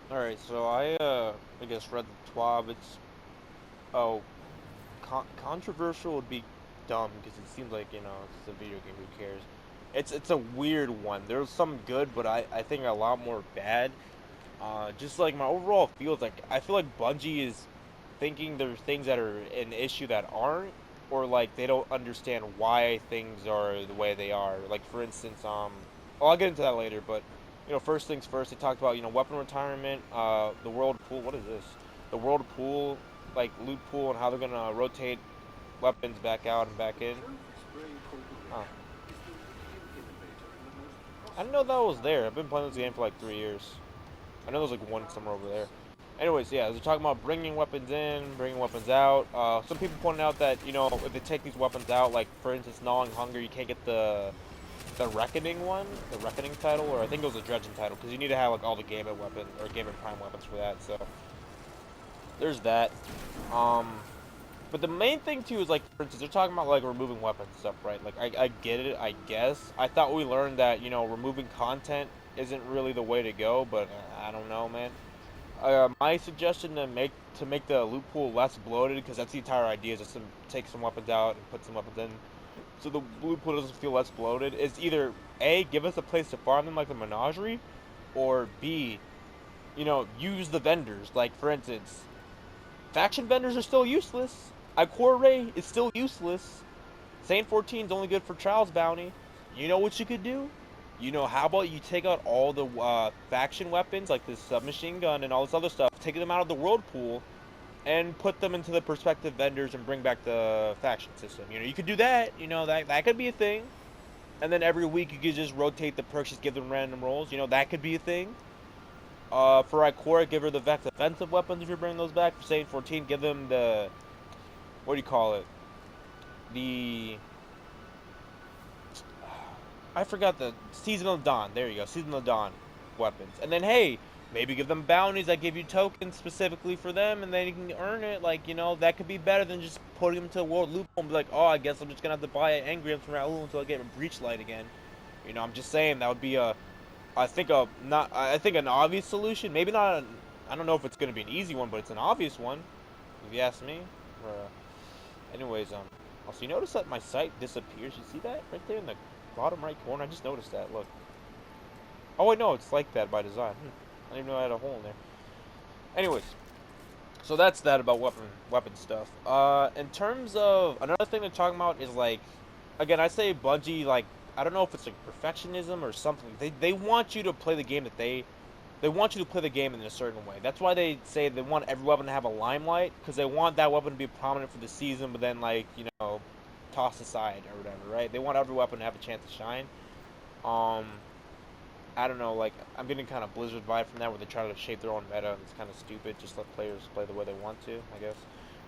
Alright, so I guess read the TWAB. It's, oh, controversial would be dumb because it seems like, it's a video game, who cares? It's a weird one. There's some good, but I think a lot more bad. Just like my overall feels like, I feel like Bungie is thinking there's things that are an issue that aren't, or like they don't understand why things are the way they are. Like for instance, well, I'll get into that later, but first things first, they talked about weapon retirement, the world pool. What is this? The world pool, like loot pool, and how they're gonna rotate weapons back out and back in. Huh. I didn't know that was there. I've been playing this game for like 3 years. I know there's like one somewhere over there. Anyways, yeah, they're talking about bringing weapons in, bringing weapons out. Some people pointed out that if they take these weapons out, like for instance, gnawing hunger, you can't get the reckoning one, the reckoning title, or I think it was the dredging title, because you need to have like all the game and weapon or game and prime weapons for that. So there's that. Um, but the main thing too is like, for instance, they're talking about like removing weapons and stuff, right? Like I get it, I guess. I thought we learned that removing content isn't really the way to go, but I don't know, man. My suggestion to make the loot pool less bloated, because that's the entire idea, is just to take some weapons out and put some weapons in, so the loot pool doesn't feel less bloated. Is either A, give us a place to farm them like the menagerie, or B, use the vendors. Like for instance, faction vendors are still useless. Icor Ray is still useless. Saint 14 is only good for Trials Bounty. You know what you could do? How about you take out all the faction weapons, like this submachine gun and all this other stuff, take them out of the world pool, and put them into the prospective vendors and bring back the faction system. You could do that. That could be a thing. And then every week you could just rotate the perks, just give them random rolls. That could be a thing. For Ikora, give her the Vex offensive weapons if you're bringing those back. For Saint 14, give them the, what do you call it? The, I forgot, the Seasonal Dawn. There you go, Seasonal Dawn weapons. And then hey, maybe give them bounties that give you tokens specifically for them, and then you can earn it. Like that could be better than just putting them to a world loophole and be like, oh, I guess I'm just gonna have to buy an Angrium from Raoul until I get a breach light again. I'm just saying that would be I think an obvious solution. Maybe not. I don't know if it's gonna be an easy one, but it's an obvious one, if you ask me. Anyways, also you notice that my site disappears. You see that right there in the bottom right corner? I just noticed that. Look. Oh wait, no, it's like that by design. I didn't even know I had a hole in there. Anyways, so that's that about weapon stuff. In terms of another thing they're talking about is like, again, I say Bungie, like, I don't know if it's like perfectionism or something. They want you to play the game that they want you to play the game in a certain way. That's why they say they want every weapon to have a limelight, because they want that weapon to be prominent for the season, but then like tossed aside or whatever, right? They want every weapon to have a chance to shine. Um, I don't know, like I'm getting kind of Blizzard vibe from that, where they try to shape their own meta, and it's kind of stupid. Just let players play the way they want to, I guess.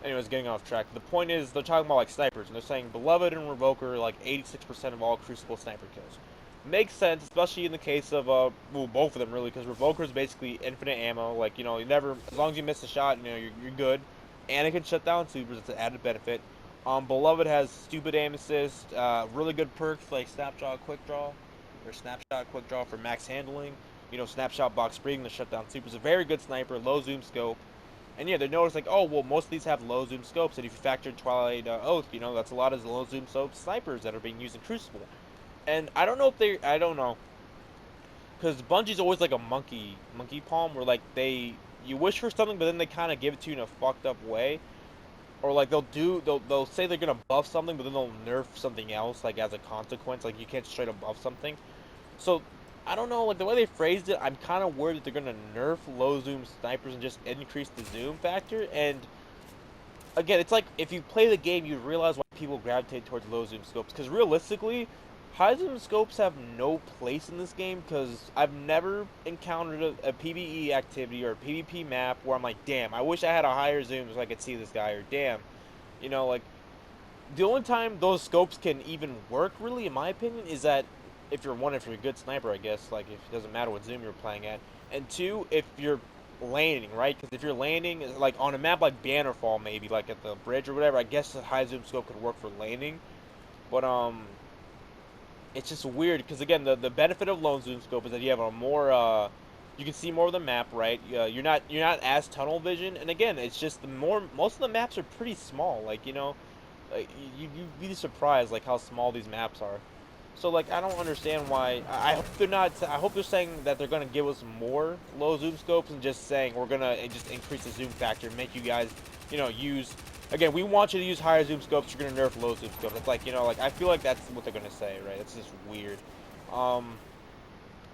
Anyways, getting off track. The point is, they're talking about like snipers, and they're saying Beloved and Revoker are like 86% of all Crucible sniper kills. Makes sense, especially in the case of well, both of them really, because Revoker is basically infinite ammo. Like you never, as long as you miss a shot, you're good. And it can shut down supers. It's an added benefit. Beloved has stupid aim assist, really good perks like Snapshot Quick Draw, or Snapshot Quick Draw for max handling. Snapshot Box Breathing to shut down supers. A very good sniper, low zoom scope. And yeah, they noticed like, oh well, most of these have low zoom scopes, and if you factor Twilight Oath, that's a lot of low zoom scope snipers that are being used in Crucible. And I don't know if I don't know, because Bungie's always like a monkey palm, where like you wish for something, but then they kind of give it to you in a fucked up way, or like they'll say they're gonna buff something, but then they'll nerf something else like as a consequence, like you can't straight up buff something. So I don't know, like the way they phrased it, I'm kind of worried that they're gonna nerf low zoom snipers and just increase the zoom factor. And again, it's like if you play the game, you realize why people gravitate towards low zoom scopes. Because realistically, high zoom scopes have no place in this game. Because I've never encountered a PvE activity or a PvP map where I'm like, damn, I wish I had a higher zoom so I could see this guy. Or damn, like the only time those scopes can even work, really, in my opinion, is that if you're a good sniper, I guess, like if it doesn't matter what zoom you're playing at, and two, if you're landing, right? Because if you're landing, like on a map like Bannerfall, maybe like at the bridge or whatever, I guess the high zoom scope could work for landing, but it's just weird because again, the benefit of low zoom scope is that you have a more You can see more of the map, right? You're not as tunnel vision, and again, it's just most of the maps are pretty small. Like like, you'd be surprised like how small these maps are. So like I don't understand why. I hope they're not. I hope they're saying that they're gonna give us more low zoom scopes and just saying we're gonna just increase the zoom factor and make you guys, use. Again, we want you to use higher zoom scopes. You're gonna nerf low zoom scopes. It's like like I feel like that's what they're gonna say, right? It's just weird. Um,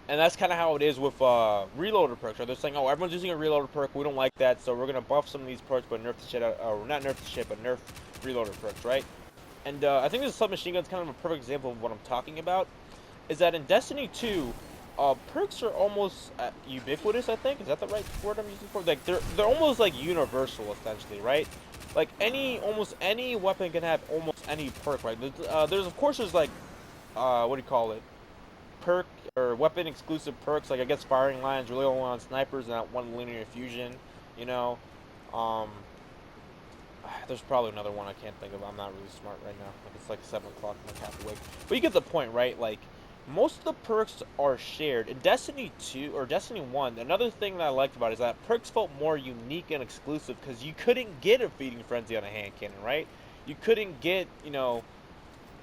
and that's kind of how it is with reloader perks. Right? They're saying, oh, everyone's using a reloader perk. We don't like that, so we're gonna buff some of these perks, but nerf the shit out. Or not nerf the shit, but nerf reloader perks, right? And I think this submachine gun is kind of a perfect example of what I'm talking about. Is that in Destiny 2, perks are almost ubiquitous. I think is that the right word I'm using for? Like they're almost like universal, essentially, right? Like almost any weapon can have almost any perk, right? There's of course there's like what do you call it? Perk or weapon exclusive perks. Like I guess firing lines really only on snipers and that one linear fusion. You know, um, there's probably another one I can't think of. I'm not really smart right now. Like it's like 7 o'clock and I'm half awake. But you get the point, right? Like most of the perks are shared in Destiny 2 or Destiny 1. Another thing that I liked about it is that perks felt more unique and exclusive because you couldn't get a feeding frenzy on a hand cannon, right? You couldn't get,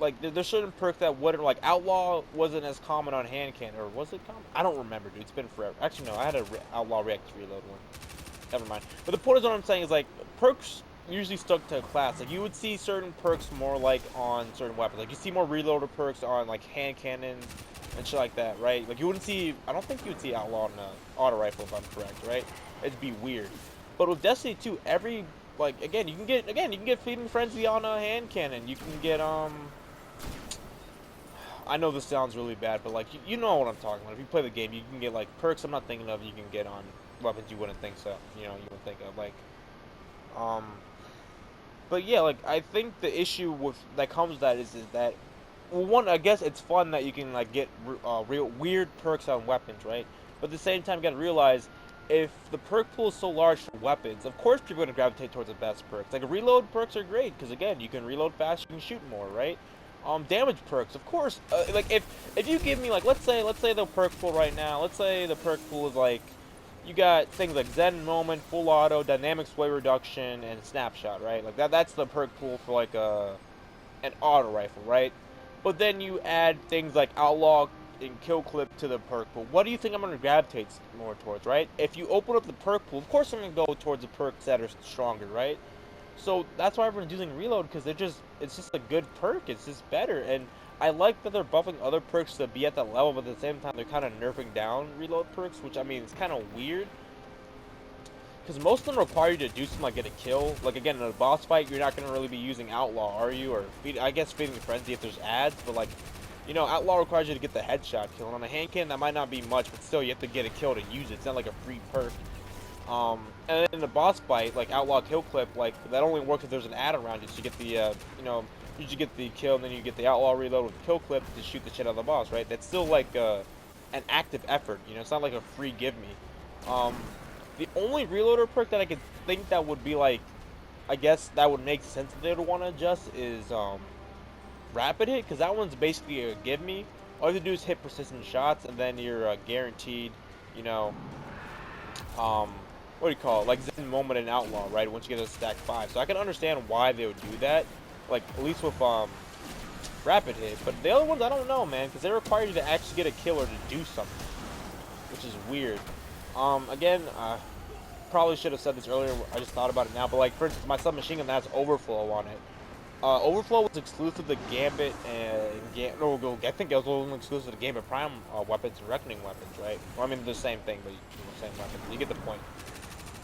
like there's certain perks that wouldn't, like outlaw wasn't as common on hand cannon, or was it common? I don't remember, dude. It's been forever. Actually, no, I had a outlaw reactive reload one. Never mind. But the point is, what I'm saying is like perks usually stuck to a class. Like you would see certain perks more like on certain weapons. Like you see more reloader perks on like hand cannons and shit like that, right? Like you wouldn't see. I don't think you would see outlaw on auto rifle if I'm correct, right? It'd be weird. But with Destiny 2, every like you can get feeding frenzy on a hand cannon. You can get I know this sounds really bad, but like you know what I'm talking about. If you play the game, you can get like perks I'm not thinking of. You can get on weapons you wouldn't think so. You wouldn't think of like, um. But yeah, like I think the issue with that comes with that is that, well, one, I guess it's fun that you can like get real weird perks on weapons, right? But at the same time, you gotta realize if the perk pool is so large for weapons, of course people are gonna gravitate towards the best perks. Like reload perks are great because again, you can reload fast, you can shoot more, right? Damage perks, of course. Like if you give me like let's say the perk pool right now, let's say the perk pool is like you got things like Zen Moment, Full Auto, Dynamic Sway Reduction, and Snapshot, right? Like that's the perk pool for like an auto rifle, right? But then you add things like Outlaw and Kill Clip to the perk pool. What do you think I'm gonna gravitate more towards, right? If you open up the perk pool, of course I'm gonna go towards the perks that are stronger, right? So that's why everyone's using Reload because it's just a good perk. It's just better, and I like that they're buffing other perks to be at that level, but at the same time they're kind of nerfing down Reload perks, which I mean it's kind of weird because most of them require you to do something like get a kill. Like again, in a boss fight, you're not gonna really be using Outlaw, are you? Or I guess Feeding Frenzy if there's ads, but like Outlaw requires you to get the headshot kill, and on a hand cannon that might not be much, but still you have to get a kill to use it. It's not like a free perk. And then in the boss fight, like Outlaw Kill Clip, like that only works if there's an ad around it. So you get the, you get the kill, and then you get the Outlaw Reload with the Kill Clip to shoot the shit out of the boss, right? That's still like an active effort, it's not like a free give me. The only reloader perk that I could think that would be like, I guess that would make sense that they would want to adjust is Rapid Hit, because that one's basically a give me. All you have to do is hit persistent shots, and then you're guaranteed, what do you call it? Like Zen Moment and Outlaw, right? Once you get a stack 5. So I can understand why they would do that. Like, at least with Rapid Hit. But the other ones, I don't know, man. Because they require you to actually get a kill or to do something. Which is weird. Again, probably should have said this earlier. I just thought about it now. But, like, for instance, my submachine gun has Overflow on it. Overflow was exclusive to Gambit and I think it was only exclusive to Gambit Prime weapons and Reckoning weapons, right? Well, I mean, they're the same thing, but same weapon. You get the point.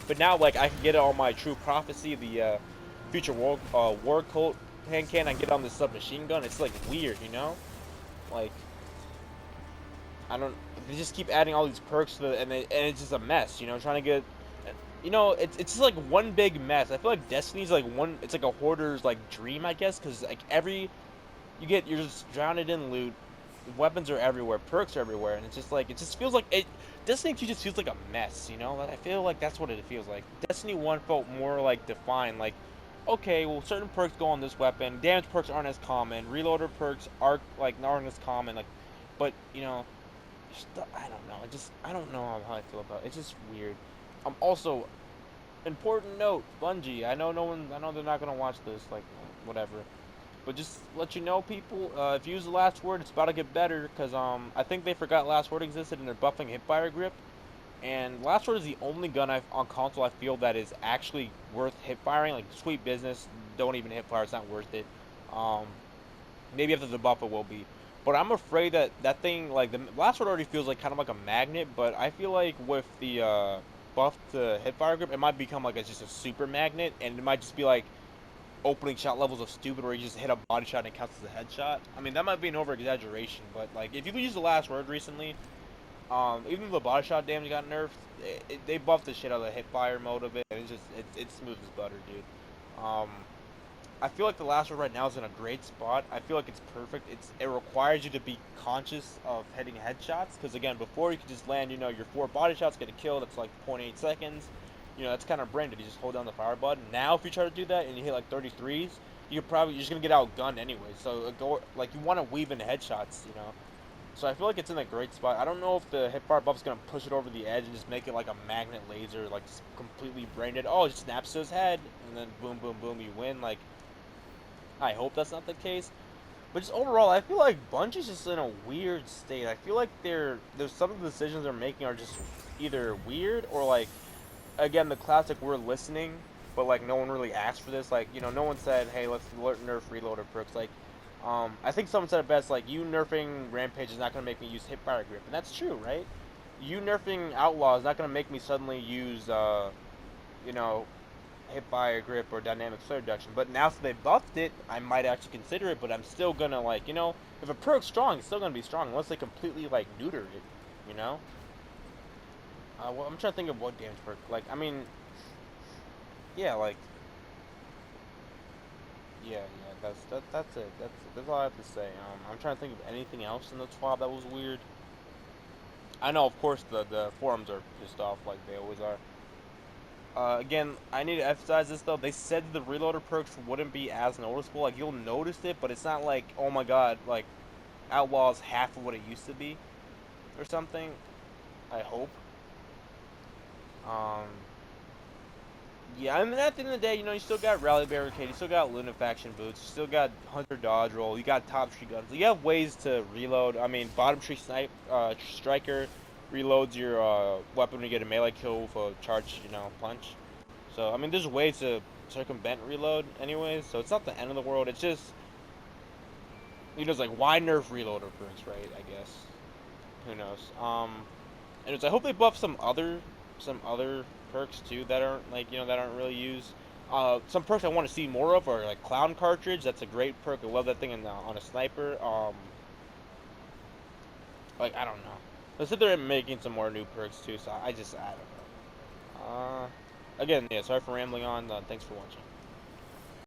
But now, like, I can get it on my True Prophecy, the Future War Cult hand cannon. I can get it on the submachine gun. It's like weird, Like, I don't. They just keep adding all these perks to and it's just a mess, Trying to get, it's just like one big mess. I feel like Destiny's like it's like a hoarder's like dream, I guess, because like you're just drowned in loot. Weapons are everywhere, perks are everywhere, and it's just like it just feels like it. Destiny 2 just feels like a mess, I feel like that's what it feels like. Destiny 1 felt more like defined, like, okay, well, certain perks go on this weapon, damage perks aren't as common, reloader perks aren't as common, like, but, I don't know. I don't know how I feel about it. It's just weird. Also, important note, Bungie. I know they're not gonna watch this, like, whatever. But just let you know, people, if you use the last word, it's about to get better, because, I think they forgot last word existed and they're buffing hipfire grip. And last word is the only gun on console I feel that is actually worth hip firing. Like, sweet business, don't even hip fire, it's not worth it. Um, Maybe after the buff it will be. But I'm afraid that that thing, like, the last word already feels like kind of like a magnet, but I feel like with the buff to hip fire grip, it might become like just a super magnet, and it might just be like opening shot levels of stupid where you just hit a body shot and it counts as a headshot. I mean, that might be an over exaggeration, but like if you use the last word recently, even though the body shot damage got nerfed, they buffed the shit out of the hip fire mode of it, and it's smooth as butter, dude. Um, I feel like the last word right now is in a great spot. I feel like it's perfect. It requires you to be conscious of hitting headshots, because again, before you could just land, your 4 body shots, get a kill. That's like 0.8 seconds. That's kind of branded. You just hold down the fire button. Now, if you try to do that and you hit like 33s, you're just gonna get outgunned anyway. So you want to weave in headshots. So I feel like it's in a great spot. I don't know if the hipfire buff is gonna push it over the edge and just make it like a magnet laser, like just completely branded. Oh, it snaps to his head, and then boom, boom, boom, you win. Like, I hope that's not the case. But just overall, I feel like Bungie's just in a weird state. I feel like there's some of the decisions they're making are just either weird or like, again, the classic we're listening, but like no one really asked for this. Like, no one said, hey, let's nerf reloader perks. Like, I think someone said it best. Like, you nerfing Rampage is not gonna make me use hipfire grip, and that's true, right? You nerfing Outlaw is not gonna make me suddenly use, you know, hip fire grip or dynamic flare reduction. But now since they buffed it, I might actually consider it. But I'm still gonna, like, if a perk's strong, it's still gonna be strong unless they completely like neuter it. You know. Well, I'm trying to think of what damage perk. Like, I mean, yeah, like, yeah. That's it. That's all I have to say. I'm trying to think of anything else in the TWAB that was weird. I know, of course, the forums are pissed off like they always are. Again, I need to emphasize this though. They said the reloader perks wouldn't be as noticeable. Like, you'll notice it, but it's not like, oh my god, like Outlaw's half of what it used to be or something. I hope. Um, yeah, I mean, at the end of the day, you still got Rally Barricade, you still got Lunafaction boots, you still got Hunter Dodge Roll, you got Top Tree guns. You have ways to reload. I mean, Bottom Tree Striker reloads your weapon when you get a melee kill with a charged, punch. So, I mean, there's ways to circumvent reload anyways, so it's not the end of the world. It's just, it's like, why nerf reloader perks, right? I guess. Who knows? And I hope they buff some other perks too that aren't like, that aren't really used. Some perks I want to see more of are like Clown Cartridge. That's a great perk. I love that thing on a sniper. Like, I don't know. They said they're making some more new perks too, so I don't know. Again, yeah, sorry for rambling on. Thanks for watching.